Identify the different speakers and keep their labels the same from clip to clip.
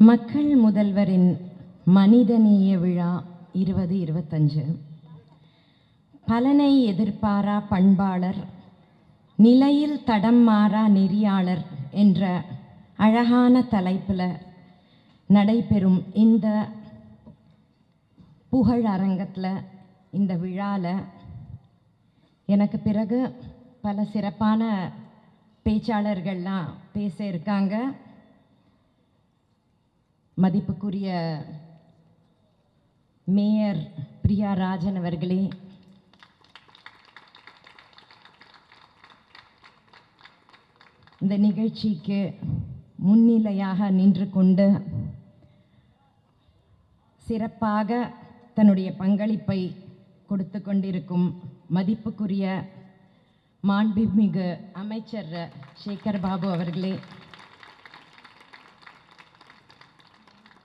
Speaker 1: மக்கள் முதல்வரின் மனிதநேய விழா 2025 பலனை எதிர்பாரா பண்பாளர், நிலையில் தடம் மாறா நெறியாளர் என்ற அழகான தலைப்பில் நடைபெறும் இந்த புகழ் அரங்கத்தில், இந்த விழாவில் எனக்கு பிறகு பல சிறப்பான பேச்சாளர்கள்லாம் பேச இருக்காங்க. மதிப்புக்குரிய மேயர் பிரியா ராஜன் அவர்களே, இந்த நிகழ்ச்சிக்கு முன்னிலையாக நின்று கொண்டு சிறப்பாக தன்னுடைய பங்களிப்பை கொடுத்து கொண்டிருக்கும் மதிப்புக்குரிய மாண்புமிகு அமைச்சர் சேகர் பாபு அவர்களே,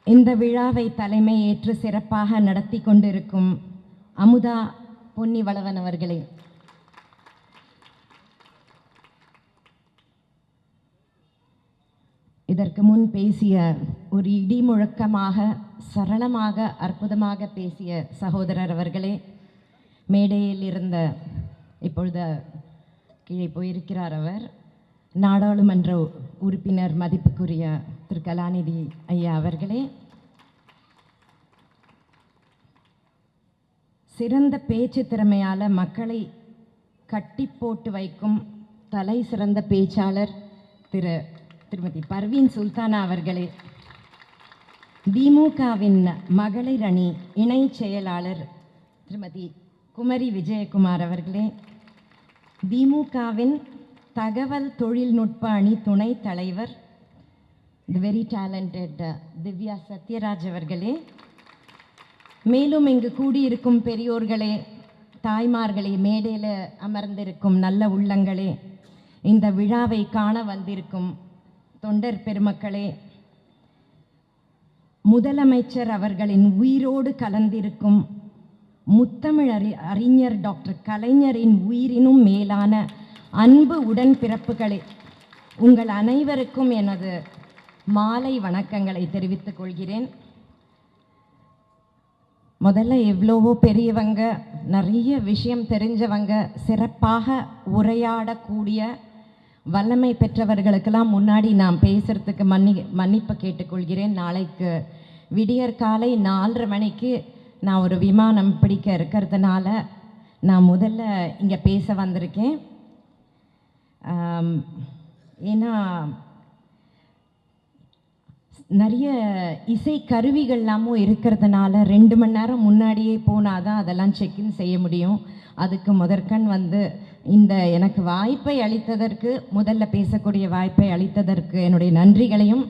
Speaker 1: இந்த விழாவை தலைமை ஏற்று சிறப்பாக நடத்தி கொண்டிருக்கும் அமுதா பொன்னிவளவன் அவர்களே, இதற்கு முன் பேசிய ஒரு இடி முழக்கமாக சரளமாக அற்புதமாக பேசிய சகோதரர் அவர்களே, மேடையில் இருந்த இப்பொழுது கீழே போயிருக்கிறார் அவர், நாடாளுமன்ற உறுப்பினர் மதிப்புக்குரிய திரு கலாநிதி ஐயா அவர்களே, சிறந்த பேச்சு திறமையால் மக்களை கட்டி போட்டு வைக்கும் தலை சிறந்த பேச்சாளர் திருமதி பர்வீன் சுல்தானா அவர்களே, திமுகவின் மகளிர் அணி இணை செயலாளர் திருமதி குமரி விஜயகுமார் அவர்களே, திமுகவின் தகவல் தொழில்நுட்ப அணி துணை தலைவர் the very talented Divya Sathyaraj அவர்களே, மேலும் இங்கு கூடியிருக்கும் பெரியோர்களே, தாய்மார்களே, மேடையில் அமர்ந்திருக்கும் நல்ல உள்ளங்களே, இந்த விழாவை காண வந்திருக்கும் தொண்டர் பெருமக்களே, முதலமைச்சர் அவர்களின் உயிரோடு கலந்திருக்கும் முத்தமிழ் அறிஞர் டாக்டர் கலைஞரின் உயிரினும் மேலான அன்பு உடன்பிறப்புகளே, உங்கள் அனைவருக்கும் எனது மாலை வணக்கங்களை தெரிவித்துக் கொள்கிறேன். முதல்ல எவ்வளவோ பெரியவங்க, நிறைய விஷயம் தெரிஞ்சவங்க, சிறப்பாக உரையாடக்கூடிய வல்லமை பெற்றவர்களுக்கெல்லாம் முன்னாடி நான் பேசுகிறதுக்கு மன்னிப்பு கேட்டுக்கொள்கிறேன். நாளைக்கு விடியற் காலை 4:30 மணிக்கு நான் ஒரு விமானம் பிடிக்க இருக்கிறதுனால நான் முதல்ல இங்கே பேச வந்திருக்கேன். ஏன்னா நிறைய இசை கருவிகள்லாமும் இருக்கிறதுனால 2 மணி நேரம் முன்னாடியே போனால் தான் அதெல்லாம் செக்இன் செய்ய முடியும். அதுக்கு முதற்கண் இந்த எனக்கு வாய்ப்பை அளித்ததற்கு, முதல்ல பேசக்கூடிய வாய்ப்பை அளித்ததற்கு என்னுடைய நன்றிகளையும்,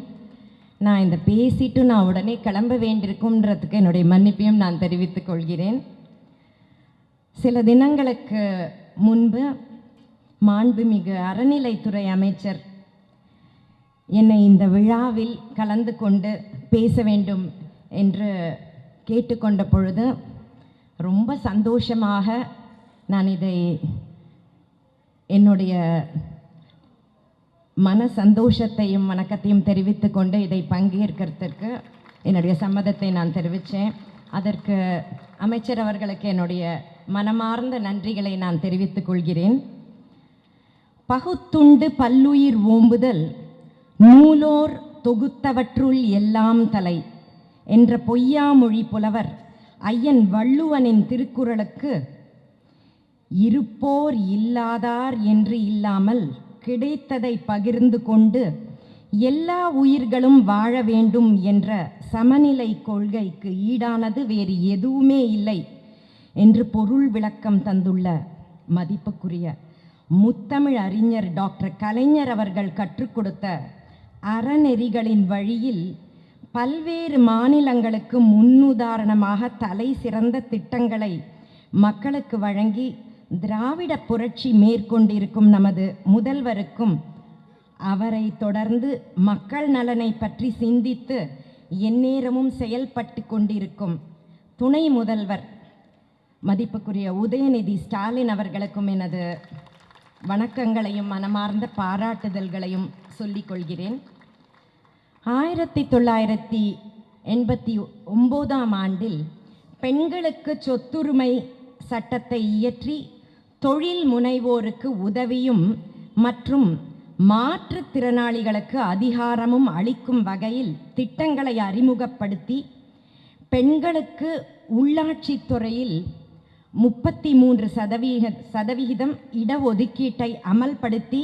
Speaker 1: நான் இந்த பேசிட்டு நான் உடனே கிளம்ப வேண்டியிருக்கும்ன்றதுக்கு என்னுடைய மன்னிப்பையும் நான் தெரிவித்துக் கொள்கிறேன். சில தினங்களுக்கு முன்பு மாண்புமிகு அறநிலைத்துறை அமைச்சர் என்னை இந்த விழாவில் கலந்து கொண்டு பேச வேண்டும் என்று கேட்டுக்கொண்ட பொழுது ரொம்ப சந்தோஷமாக நான் இதை என்னுடைய மன சந்தோஷத்தையும் வணக்கத்தையும் தெரிவித்து கொண்டு இதை பங்கேற்கிறதுக்கு என்னுடைய சம்மதத்தை நான் தெரிவித்தேன். அதற்கு அமைச்சர் அவர்களுக்கு என்னுடைய மனமார்ந்த நன்றிகளை நான் தெரிவித்துக் கொள்கிறேன். பகுத்துண்டு பல்லுயிர் ஓம்புதல் நூலோர் தொகுத்தவற்றுள் எல்லாம் தலை என்ற பொய்யாமொழி புலவர் ஐயன் வள்ளுவனின் திருக்குறளுக்கு இருப்போர் இல்லாதார் என்று இல்லாமல் கிடைத்ததை பகிர்ந்து கொண்டு எல்லா உயிர்களும் வாழ வேண்டும் என்ற சமநிலை கொள்கைக்கு ஈடானது வேறு எதுவுமே இல்லை என்று பொருள் விளக்கம் தந்துள்ள மதிப்புக்குரிய முத்தமிழ் அறிஞர் டாக்டர் கலைஞர் அவர்கள் கற்றுக் கொடுத்த அறநெறிகளின் வழியில் பல்வேறு மாநிலங்களுக்கு முன்னுதாரணமாக தலை சிறந்த திட்டங்களை மக்களுக்கு வழங்கி திராவிட புரட்சி மேற்கொண்டிருக்கும் நமது முதல்வருக்கும், அவரை தொடர்ந்து மக்கள் நலனை பற்றி சிந்தித்து எந்நேரமும் செயல்பட்டு கொண்டிருக்கும் துணை முதல்வர் மதிப்புக்குரிய உதயநிதி ஸ்டாலின் அவர்களுக்கும் எனது வணக்கங்களையும் மனமார்ந்த பாராட்டுதல்களையும் சொல்லிக் கொள்கிறேன். 1989ஆம் ஆண்டில் பெண்களுக்கு சொத்துரிமை சட்டத்தை இயற்றி தொழில் முனைவோருக்கு உதவியும் மற்றும் மாற்றுத்திறனாளிகளுக்கு அதிகாரமும் அளிக்கும் வகையில் திட்டங்களை அறிமுகப்படுத்தி பெண்களுக்கு உள்ளாட்சித் துறையில் 33% இடஒதுக்கீட்டை அமல்படுத்தி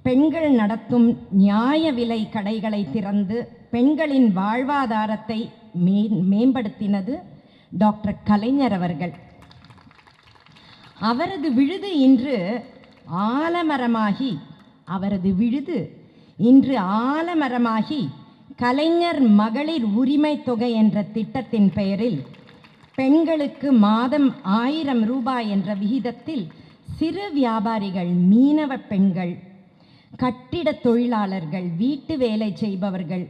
Speaker 1: பெண்கள் நடத்தும் நியாய விலை கடைகளை திறந்து பெண்களின் வாழ்வாதாரத்தை மேம்படுத்தினது டாக்டர் கலைஞர் அவர்கள். அவரது விழுது இன்று ஆலமரமாகி கலைஞர் மகளிர் உரிமை தொகை என்ற திட்டத்தின் பெயரில் பெண்களுக்கு மாதம் 1000 ரூபாய் என்ற விகிதத்தில் சிறு வியாபாரிகள், மீனவ பெண்கள், கட்டிட தொழிலாளர்கள், வீட்டு வேலை செய்பவர்கள்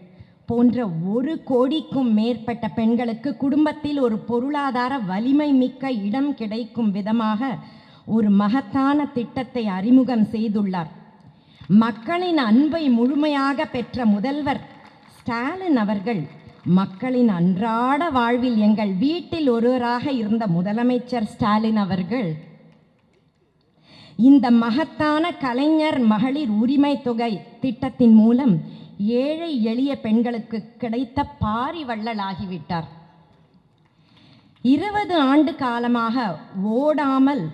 Speaker 1: போன்ற 1 கோடிக்கும் மேற்பட்ட பெண்களுக்கு குடும்பத்தில் ஒரு பொருளாதார வலிமை மிக்க இடம் கிடைக்கும் விதமாக ஒரு மகத்தான திட்டத்தை அறிமுகம் செய்துள்ளார். மக்களின் அன்பை முழுமையாக பெற்ற முதல்வர் ஸ்டாலின் அவர்கள் மக்களின் அன்றாட வாழ்வில் எங்கள் வீட்டில் ஒருவராக இருந்த முதலமைச்சர் ஸ்டாலின் அவர்கள் இந்த மகத்தான கலைஞர் மகளிர் உரிமை தொகை திட்டத்தின் மூலம் ஏழை எளிய பெண்களுக்கு கிடைத்த பாரி வள்ளலாகிவிட்டார். 20 ஆண்டு காலமாக ஓடாமல்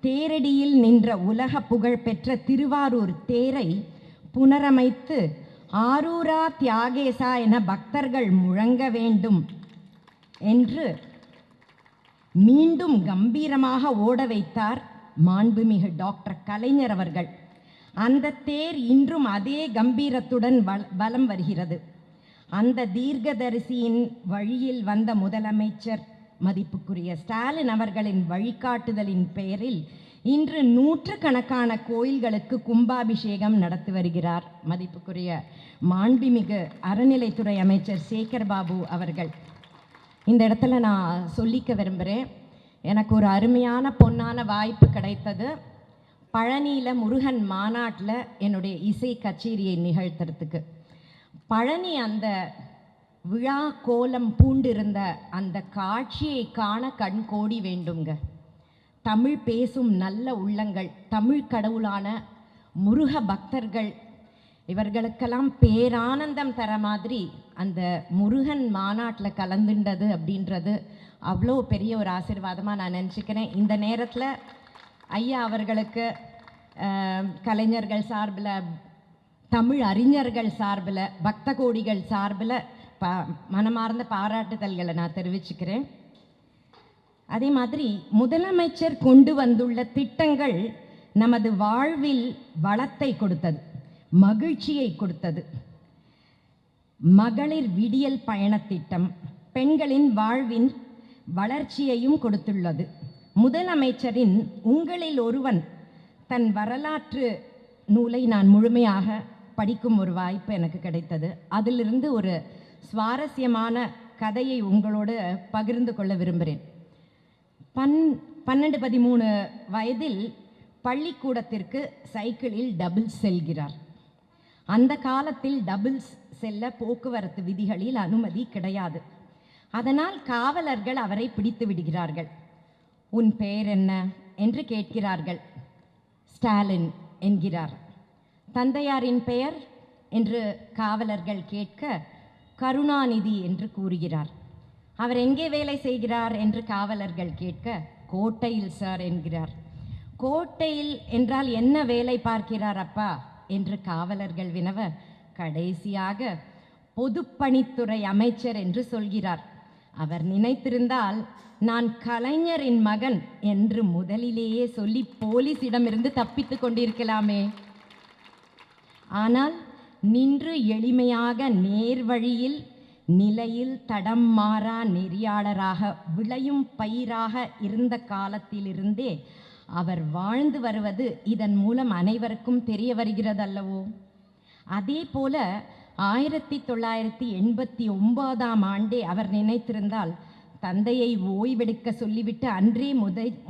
Speaker 1: தேரடியில் நின்ற உலக புகழ் பெற்ற திருவாரூர் தேரை புனரமைத்து ஆரூரா தியாகேசா என பக்தர்கள் முழங்க வேண்டும் என்று மீண்டும் கம்பீரமாக ஓட வைத்தார் மாண்புமிகு டாக்டர் கலைஞர் அவர்கள். அந்த தேர் இன்றும் அதே கம்பீரத்துடன் வலம் வருகிறது. அந்த தீர்க்கதரிசியின் வழியில் வந்த முதலமைச்சர் மதிப்புக்குரிய ஸ்டாலின் அவர்களின் வழிகாட்டுதலின் பெயரில் இன்று நூற்றுக்கணக்கான கோயில்களுக்கு கும்பாபிஷேகம் நடத்தி வருகிறார் மதிப்புக்குரிய மாண்புமிகு அறநிலைத்துறை அமைச்சர் சேகர் பாபு அவர்கள். இந்த இடத்துல நான் சொல்லிக்க விரும்புகிறேன், எனக்கு ஒரு அருமையான பொன்னான வாய்ப்பு கிடைத்தது. பழனியில் முருகன் மாநாட்டில் என்னுடைய இசை கச்சேரியை நிகழ்த்துறதுக்கு. பழனி அந்த விழா கோலம் பூண்டிருந்த அந்த காட்சியை காண கண் கோடி வேண்டுங்க. தமிழ் பேசும் நல்ல உள்ளங்கள், தமிழ் கடவுளான முருக பக்தர்கள், இவர்களுக்கெல்லாம் பேரானந்தம் தர மாதிரி அந்த முருகன் மாநாட்டில் கலந்துண்டது அப்படின்றது அவ்வளோ பெரிய ஒரு ஆசீர்வாதமாக நான் நினச்சிக்கிறேன். இந்த நேரத்தில் ஐயா அவர்களுக்கு கலைஞர்கள் சார்பில், தமிழ் அறிஞர்கள் சார்பில், பக்த கோடிகள் சார்பில் மனமார்ந்த பாராட்டுதல்களை நான் தெரிவிச்சுக்கிறேன். அதே மாதிரி முதலமைச்சர் கொண்டு வந்துள்ள திட்டங்கள் நமது வாழ்வில் வளத்தை கொடுத்தது, மகிழ்ச்சியை கொடுத்தது. மகளிர் விடியல் பயணத் திட்டம் பெண்களின் வாழ்வின் வளர்ச்சியையும் கொடுத்துள்ளது. முதலமைச்சரின் உங்களில் ஒருவன் தன் வரலாற்று நூலை நான் முழுமையாக படிக்கும் ஒரு வாய்ப்பு எனக்கு கிடைத்தது. அதிலிருந்து ஒரு சுவாரஸ்யமான கதையை உங்களோடு பகிர்ந்து கொள்ள விரும்புகிறேன். 12-13 வயதில் பள்ளிக்கூடத்திற்கு சைக்கிளில் டபுள்ஸ் செல்கிறார். அந்த காலத்தில் டபுள்ஸ் செல்ல போக்குவரத்து விதிகளில் அனுமதி கிடையாது. அதனால் காவலர்கள் அவரை பிடித்து விடுகிறார்கள். உன் பெயர் என்ன என்று கேட்கிறார்கள். ஸ்டாலின் என்கிறார். தந்தையாரின் பெயர் என்று காவலர்கள் கேட்க கருணாநிதி என்று கூறுகிறார். அவர் எங்கே வேலை செய்கிறார் என்று காவலர்கள் கேட்க கோட்டையில் சார் என்கிறார். கோட்டையில் என்றால் என்ன வேலை பார்க்கிறார் அப்பா என்று காவலர்கள் வினவ கடைசியாக பொதுப்பணித்துறை அமைச்சர் என்று சொல்கிறார். அவர் நினைத்திருந்தால் நான் கலைஞரின் மகன் என்று முதலிலேயே சொல்லி போலீசிடமிருந்து தப்பித்து கொண்டிருக்கலாமே. ஆனால் நின்று எளிமையாக நேர்வழியில் நிலையில் தடம் மாறா நெறியாளராக விளையும் பயிராக இருந்த காலத்திலிருந்தே அவர் வாழ்ந்து வருவது இதன் மூலம் அனைவருக்கும் தெரிய வருகிறது அல்லவோ. அதே போல 1989ஆம் ஆண்டே அவர் நினைத்திருந்தால் தந்தையை ஓய்வெடுக்க சொல்லிவிட்டு அன்றே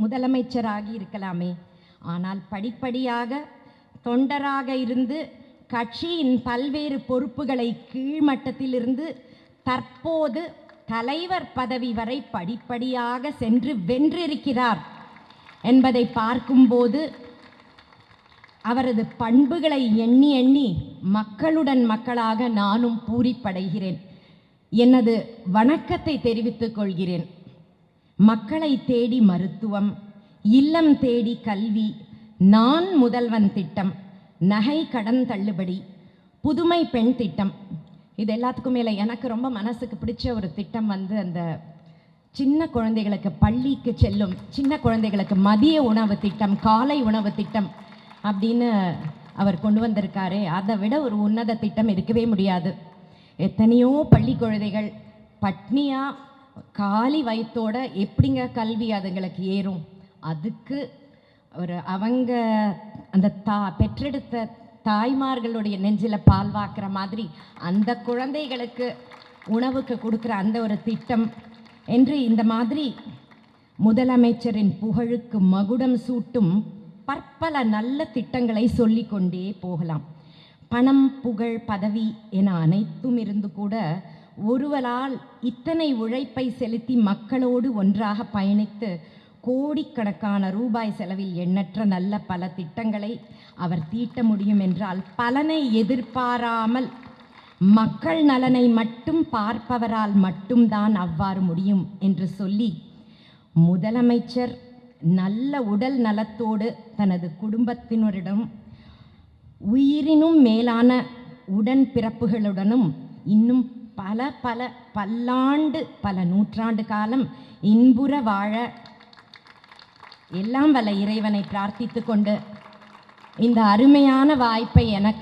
Speaker 1: முதலமைச்சராகி இருக்கலாமே. ஆனால் படிப்படியாக தொண்டராக இருந்து கட்சியின் பல்வேறு பொறுப்புகளை கீழ்மட்டத்திலிருந்து தற்போது தலைவர் பதவி வரை படிப்படியாக சென்று வென்றிருக்கிறார் என்பதை பார்க்கும்போது அவரது பண்புகளை எண்ணி எண்ணி மக்களுடன் மக்களாக நானும் பூரிப்படைகிறேன். எனது வணக்கத்தை தெரிவித்துக் கொள்கிறேன். மக்களை தேடி மருத்துவம், இல்லம் தேடி கல்வி, நான் முதல்வன் திட்டம், நகை கடன் தள்ளுபடி, புதுமை பெண் திட்டம், இது எல்லாத்துக்கும் மேலே எனக்கு ரொம்ப மனசுக்கு பிடிச்ச ஒரு திட்டம் அந்த சின்ன குழந்தைகளுக்கு பள்ளிக்கு செல்லும் சின்ன குழந்தைகளுக்கு மதிய உணவு திட்டம், காலை உணவு திட்டம் அப்படின்னு அவர் கொண்டு வந்திருக்காரே, அதை விட ஒரு உன்னத திட்டம் இருக்கவே முடியாது. எத்தனையோ பள்ளி குழந்தைகள் பட்னியாக காலி வயிற்றோட எப்படிங்க கல்வி அதுங்களுக்கு ஏறும்? அதுக்கு அவங்க அந்த பெற்றெடுத்த தாய்மார்களுடைய நெஞ்சில் பால் வாக்குற மாதிரி அந்த குழந்தைகளுக்கு உணவுக்கு கொடுக்குற அந்த ஒரு திட்டம் என்று இந்த மாதிரி முதலமைச்சரின் புகழுக்கு மகுடம் சூட்டும் பற்பல நல்ல திட்டங்களை சொல்லிக்கொண்டே போகலாம். பணம், புகழ், பதவி என அனைத்தும் இருந்து கூட ஒருவரால் இத்தனை உழைப்பை செலுத்தி மக்களோடு ஒன்றாக பயணித்து கோடிக்கணக்கான ரூபாய் செலவில் எண்ணற்ற நல்ல பல திட்டங்களை அவர் தீட்ட முடியும் என்றால், பலனை எதிர்பாராமல் மக்கள் நலனை மட்டும் பார்ப்பவரால் மட்டும்தான் அவ்வாறு முடியும் என்று சொல்லி, முதலமைச்சர் நல்ல உடல் நலத்தோடு தனது குடும்பத்தினரிடம் உயிரினும் மேலான உடன்பிறப்புகளுடனும் இன்னும் பல பல பல்லாண்டு பல நூற்றாண்டு காலம் இன்புற வாழ எல்லாம் வல்ல இறைவனை பிரார்த்தித்து கொண்டு இந்த அருமையான வாய்ப்பை எனக்கு